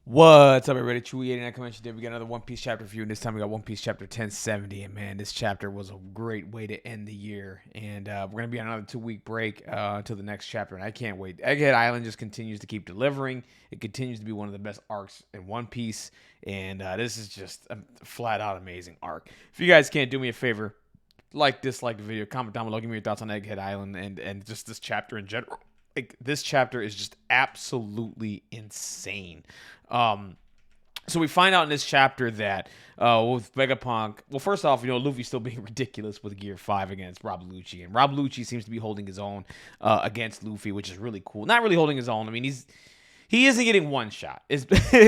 What's up, everybody? Chewy 89 Convention Day. We got another One Piece chapter for you, and this time we got One Piece chapter 1070. And man, this chapter was a great way to end the year. And we're gonna be on another 2 week break until the next chapter, and I can't wait. Egghead Island just continues to keep delivering. It continues to be one of the best arcs in One Piece, and this is just a flat out amazing arc. If you guys can't do me a favor, dislike the video, comment down below, give me your thoughts on Egghead Island and just this chapter in general. Like, this chapter is just absolutely insane. So we find out in this chapter that with Vegapunk, well, first off, Luffy's still being ridiculous with Gear 5 against Rob Lucci, and Rob Lucci seems to be holding his own against Luffy, which is really cool. Not really holding his own. I mean, he isn't getting one shot, is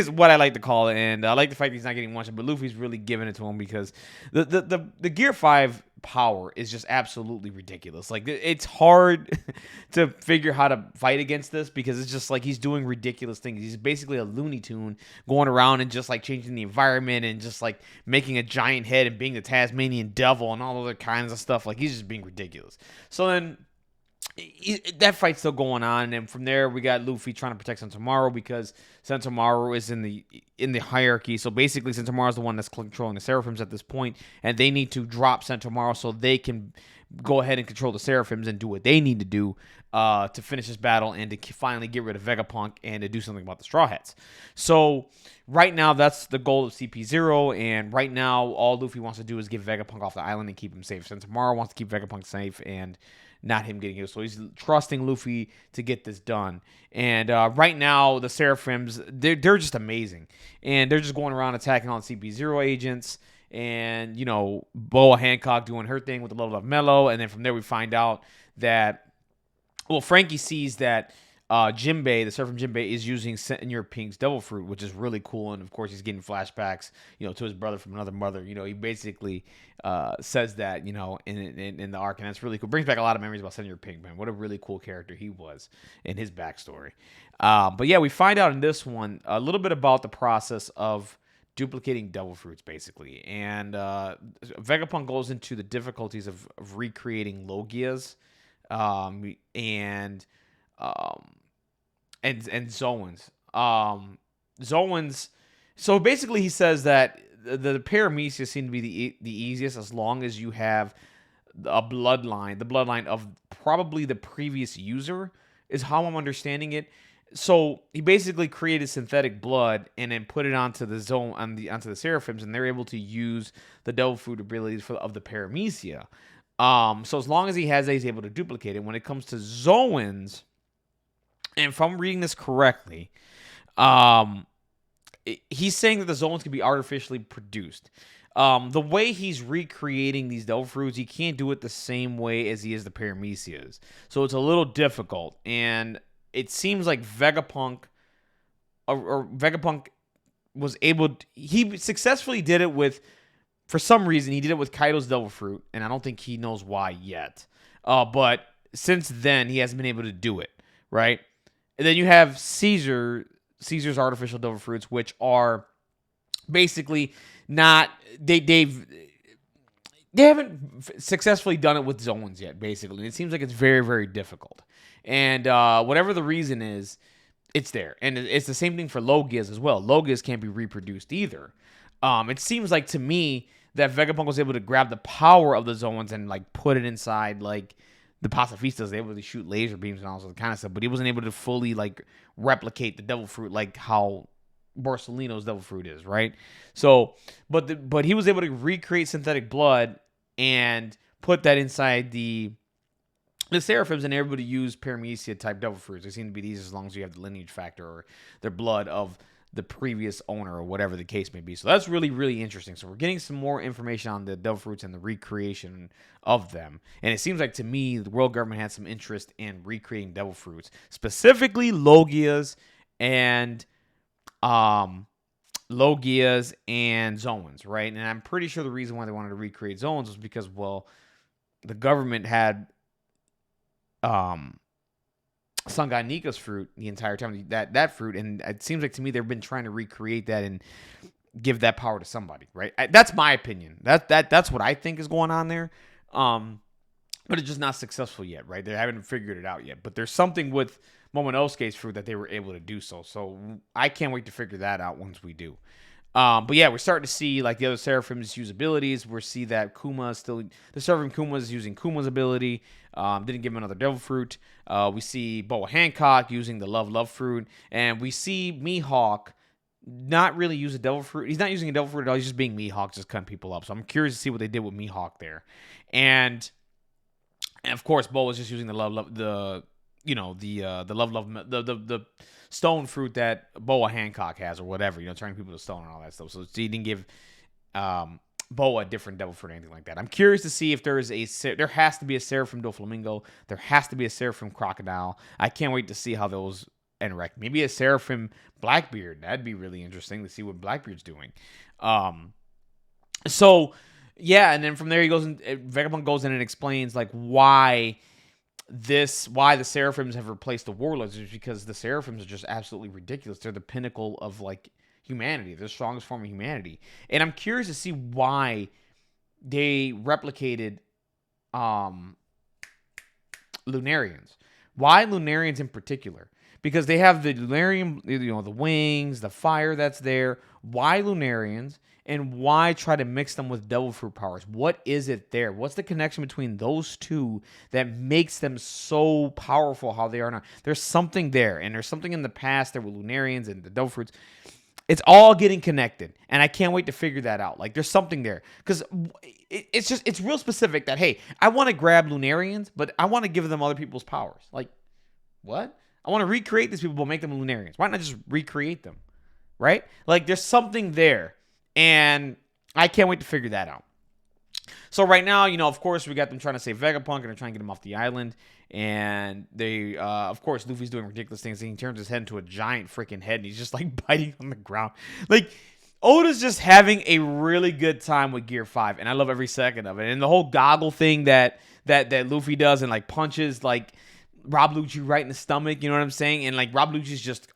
what I like to call it, and I like the fact that he's not getting one shot, but Luffy's really giving it to him because the Gear 5 power is just absolutely ridiculous. Like, it's hard to figure how to fight against this because it's just like he's doing ridiculous things. He's basically a Looney Tune going around and just like changing the environment and just like making a giant head and being the Tasmanian devil and all other kinds of stuff. Like, he's just being ridiculous. So then that fight's still going on, and from there we got Luffy trying to protect Sentomaru because Sentomaru is in the hierarchy. So basically, Sentomaru is the one that's controlling the Seraphims at this point, and they need to drop Sentomaru so they can go ahead and control the Seraphims and do what they need to do to finish this battle and to finally get rid of Vegapunk and to do something about the Straw Hats. So right now, that's the goal of CP0, and right now, all Luffy wants to do is get Vegapunk off the island and keep him safe. Sentomaru wants to keep Vegapunk safe and not him getting it. So he's trusting Luffy to get this done. And right now, the Seraphims, they're just amazing. And they're just going around attacking all the CP0 agents. And, Boa Hancock doing her thing with the level of Mellow. And then from there, we find out that, well, Frankie sees that Jinbei, the Seraphim Jinbei, is using Senor Pink's Devil Fruit, which is really cool. And of course, he's getting flashbacks, to his brother from another mother. He basically says that, in the arc, and that's really cool. Brings back a lot of memories about Senor Pink, man. What a really cool character he was in his backstory. But yeah, we find out in this one a little bit about the process of duplicating devil fruits, basically. And Vegapunk goes into the difficulties of recreating Logias and Zoans. Zoans. So basically, he says that the Paramecia seem to be the easiest as long as you have a bloodline, the bloodline of probably the previous user, is how I'm understanding it. So he basically created synthetic blood and then put it onto the onto the Seraphims, and they're able to use the devil fruit abilities of the Paramecia. So as long as he has that, he's able to duplicate it. When it comes to Zoans, and if I'm reading this correctly, he's saying that the Zoans can be artificially produced. The way he's recreating these devil fruits, he can't do it the same way as he is the Paramecias. So it's a little difficult, and it seems like Vegapunk was able to, he successfully did it with, for some reason, he did it with Kaido's devil fruit, and I don't think he knows why yet. But since then, he hasn't been able to do it, right? And then you have Caesar's artificial devil fruits, which are basically not, they haven't successfully done it with Zoans yet, basically. And it seems like it's very, very difficult. And whatever the reason is, it's there. And it's the same thing for Logias as well. Logias can't be reproduced either. It seems like to me that Vegapunk was able to grab the power of the Zoans and like put it inside like the Pacifistas. They were able to shoot laser beams and all that kind of stuff, but he wasn't able to fully like replicate the devil fruit like how Borsalino's devil fruit is, right? So, but he was able to recreate synthetic blood and put that inside the Seraphims, and everybody use Paramecia type devil fruits. They seem to be these as long as you have the lineage factor or their blood of the previous owner or whatever the case may be. So that's really, really interesting. So we're getting some more information on the devil fruits and the recreation of them. And it seems like to me, the world government had some interest in recreating devil fruits, specifically Logias and Zoans, right? And I'm pretty sure the reason why they wanted to recreate Zoans was because, well, the government had Sanganika's fruit the entire time, that fruit, and it seems like to me they've been trying to recreate that and give that power to somebody, right? That's my opinion. That's what I think is going on there. But it's just not successful yet, right? They haven't figured it out yet. But there's something with Momonosuke's fruit that they were able to do so. So I can't wait to figure that out once we do. But yeah, we're starting to see like the other Seraphims use abilities. We see that Kuma still the Seraphim Kuma is using Kuma's ability. Didn't give him another Devil Fruit. We see Boa Hancock using the Love Fruit, and we see Mihawk not really use a Devil Fruit. He's not using a Devil Fruit at all. He's just being Mihawk, just cutting people up. So I'm curious to see what they did with Mihawk there, and of course Boa is just using the the stone fruit that Boa Hancock has or whatever, turning people to stone and all that stuff. So he didn't give Boa a different devil fruit or anything like that. I'm curious to see if there has to be a Seraphim Doflamingo. There has to be a Seraphim Crocodile. I can't wait to see how those interact. Maybe a Seraphim Blackbeard. That'd be really interesting to see what Blackbeard's doing. So yeah, and then from there Vegapunk goes in and explains like why the Seraphims have replaced the Warlords is because the Seraphims are just absolutely ridiculous. They're the pinnacle of like humanity. They're the strongest form of humanity. And I'm curious to see why they replicated Lunarians. Why Lunarians in particular? Because they have the Lunarian, the wings, the fire that's there. Why Lunarians? And why try to mix them with Devil Fruit powers? What is it there? What's the connection between those two that makes them so powerful how they are now? There's something there. And there's something in the past there with Lunarians and the Devil Fruits. It's all getting connected. And I can't wait to figure that out. Like, there's something there. Because it's real specific that, hey, I want to grab Lunarians, but I want to give them other people's powers. Like, what? I want to recreate these people, but make them Lunarians. Why not just recreate them? Right? Like, there's something there. And I can't wait to figure that out. So right now, of course, we got them trying to save Vegapunk, and they're trying to get him off the island. And they, of course, Luffy's doing ridiculous things. And he turns his head into a giant freaking head, and he's just like biting on the ground. Like, Oda's just having a really good time with Gear 5, and I love every second of it. And the whole goggle thing that Luffy does and like punches like Rob Lucci right in the stomach, you know what I'm saying? And like Rob Lucci's just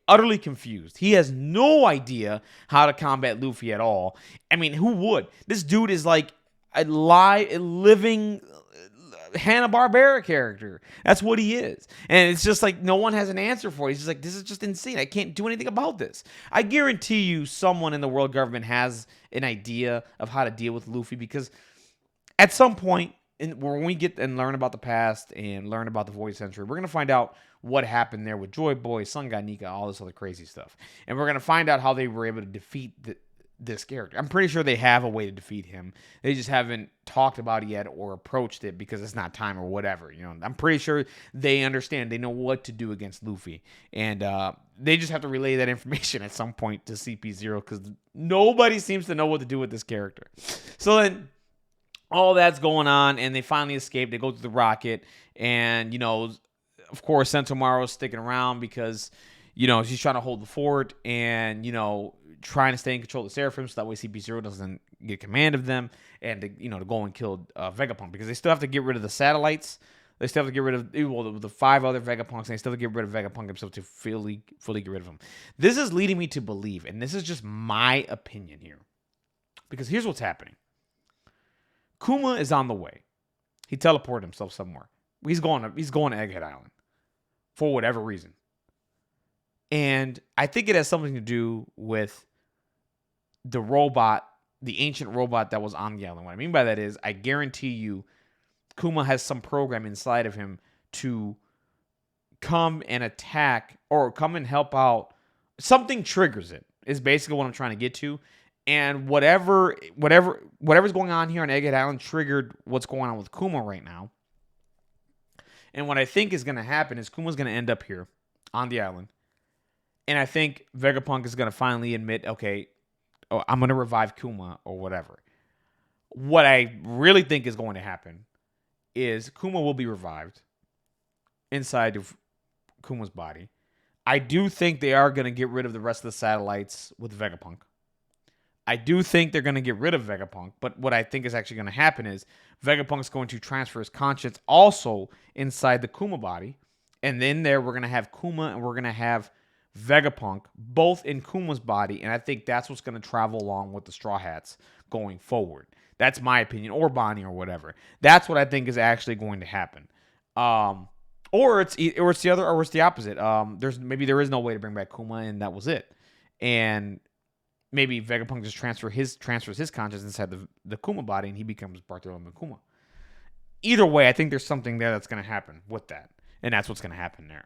utterly confused. He has no idea how to combat Luffy at all. I mean, who would? This dude is like a living Hanna-Barbera character. That's what he is. And it's just like no one has an answer for it. He's just like, this is just insane. I can't do anything about this. I guarantee you someone in the world government has an idea of how to deal with Luffy, because at some point, when we get and learn about the past and learn about the Void Century, we're going to find out what happened there with Joy Boy, Sun God Nika, all this other crazy stuff. And we're going to find out how they were able to defeat this character. I'm pretty sure they have a way to defeat him. They just haven't talked about it yet or approached it because it's not time or whatever. I'm pretty sure they understand. They know what to do against Luffy. And they just have to relay that information at some point to CP0 because nobody seems to know what to do with this character. So then all that's going on, and they finally escape. They go to the rocket, and, of course, Sentomaru's sticking around because, she's trying to hold the fort and, trying to stay in control of the Seraphim so that way CP0 doesn't get command of them and, to go and kill Vegapunk, because they still have to get rid of the satellites. They still have to get rid of the 5 other Vegapunks, and they still have to get rid of Vegapunk himself to fully get rid of him. This is leading me to believe, and this is just my opinion here, because here's what's happening. Kuma is on the way. He teleported himself somewhere. He's going to Egghead Island for whatever reason. And I think it has something to do with the ancient robot that was on the island. What I mean by that is, I guarantee you Kuma has some program inside of him to come and attack or come and help out. Something triggers it, is basically what I'm trying to get to. And whatever's going on here on Egghead Island triggered what's going on with Kuma right now. And what I think is going to happen is Kuma's going to end up here on the island. And I think Vegapunk is going to finally admit, okay, I'm going to revive Kuma or whatever. What I really think is going to happen is Kuma will be revived inside of Kuma's body. I do think they are going to get rid of the rest of the satellites with Vegapunk. I do think they're going to get rid of Vegapunk, but what I think is actually going to happen is Vegapunk's going to transfer his conscience also inside the Kuma body, and then we're going to have Kuma and we're going to have Vegapunk both in Kuma's body, and I think that's what's going to travel along with the Straw Hats going forward. That's my opinion, or Bonnie or whatever. That's what I think is actually going to happen. Or it's the opposite. There is no way to bring back Kuma, and that was it. And maybe Vegapunk just transfers his conscience inside the Kuma body, and he becomes Bartholomew Kuma. Either way, I think there's something there that's going to happen with that, and that's what's going to happen there.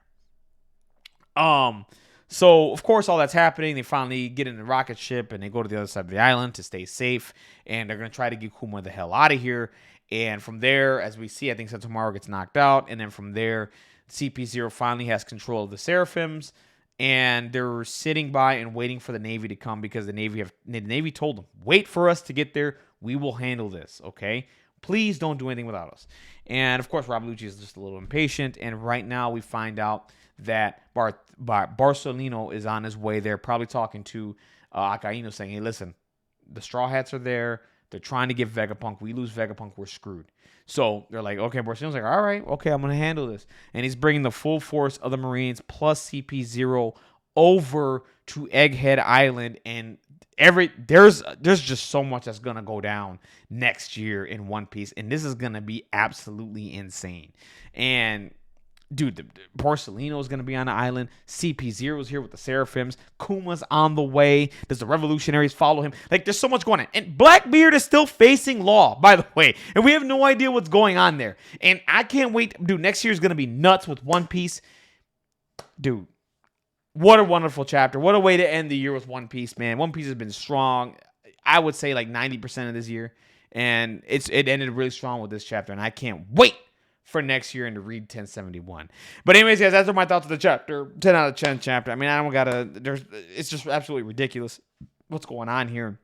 So of course all that's happening. They finally get in the rocket ship and they go to the other side of the island to stay safe, and they're going to try to get Kuma the hell out of here. And from there, as we see, I think Sentomaru gets knocked out, and then from there, CP0 finally has control of the Seraphims, and they're sitting by and waiting for the Navy to come, because the Navy told them, wait for us to get there. We will handle this, okay? Please don't do anything without us. And of course, Rob Lucci is just a little impatient, and right now we find out that Barcelino is on his way there, probably talking to Akainu, saying, hey, listen, the Straw Hats are there. They're trying to get Vegapunk. We lose Vegapunk, we're screwed. So they're like, okay, Barcelino's like, all right, okay, I'm going to handle this. And he's bringing the full force of the Marines plus CP0 over to Egghead Island. And there's just so much that's going to go down next year in One Piece. And this is going to be absolutely insane. And dude, the Porcelino is going to be on the island. CP0 is here with the Seraphims. Kuma's on the way. Does the Revolutionaries follow him? Like, there's so much going on. And Blackbeard is still facing Law, by the way. And we have no idea what's going on there. And I can't wait. Dude, next year is going to be nuts with One Piece. Dude, what a wonderful chapter. What a way to end the year with One Piece, man. One Piece has been strong, I would say, like 90% of this year. And it ended really strong with this chapter. And I can't wait for next year and to read 1071. But anyways, guys, that's my thoughts of the chapter. 10 out of 10 chapter. I mean, it's just absolutely ridiculous what's going on here.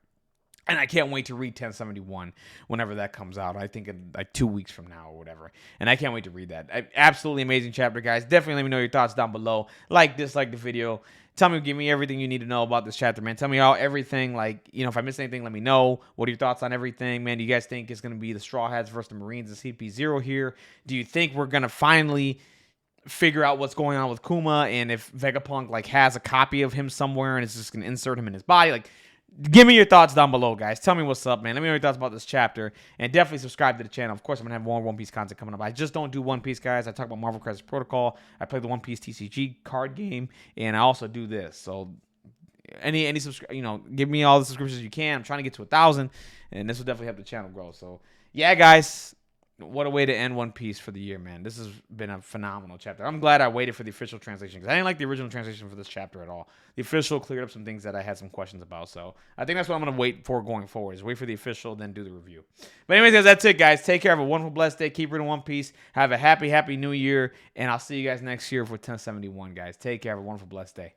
And I can't wait to read 1071 whenever that comes out. I think in like 2 weeks from now or whatever. And I can't wait to read that. Absolutely amazing chapter, guys. Definitely let me know your thoughts down below. Like the video. Give me everything you need to know about this chapter, man. Tell me everything, like, if I missed anything, let me know. What are your thoughts on everything, man? Do you guys think it's going to be the Straw Hats versus the Marines and CP0 here? Do you think we're going to finally figure out what's going on with Kuma, and if Vegapunk, like, has a copy of him somewhere and it's just going to insert him in his body? Like, give me your thoughts down below, guys. Tell me what's up, man. Let me know your thoughts about this chapter. And definitely subscribe to the channel. Of course, I'm going to have more One Piece content coming up. I just don't do One Piece, guys. I talk about Marvel Crisis Protocol. I play the One Piece TCG card game. And I also do this. So any give me all the subscriptions you can. I'm trying to get to 1,000. And this will definitely help the channel grow. So, yeah, guys. What a way to end One Piece for the year, man. This has been a phenomenal chapter. I'm glad I waited for the official translation, because I didn't like the original translation for this chapter at all. The official cleared up some things that I had some questions about. So I think that's what I'm going to wait for going forward, is wait for the official, then do the review. But anyways, guys, that's it, guys. Take care. Have a wonderful, blessed day. Keep reading One Piece. Have a happy, happy new year. And I'll see you guys next year for 1071, guys. Take care. Have a wonderful, blessed day.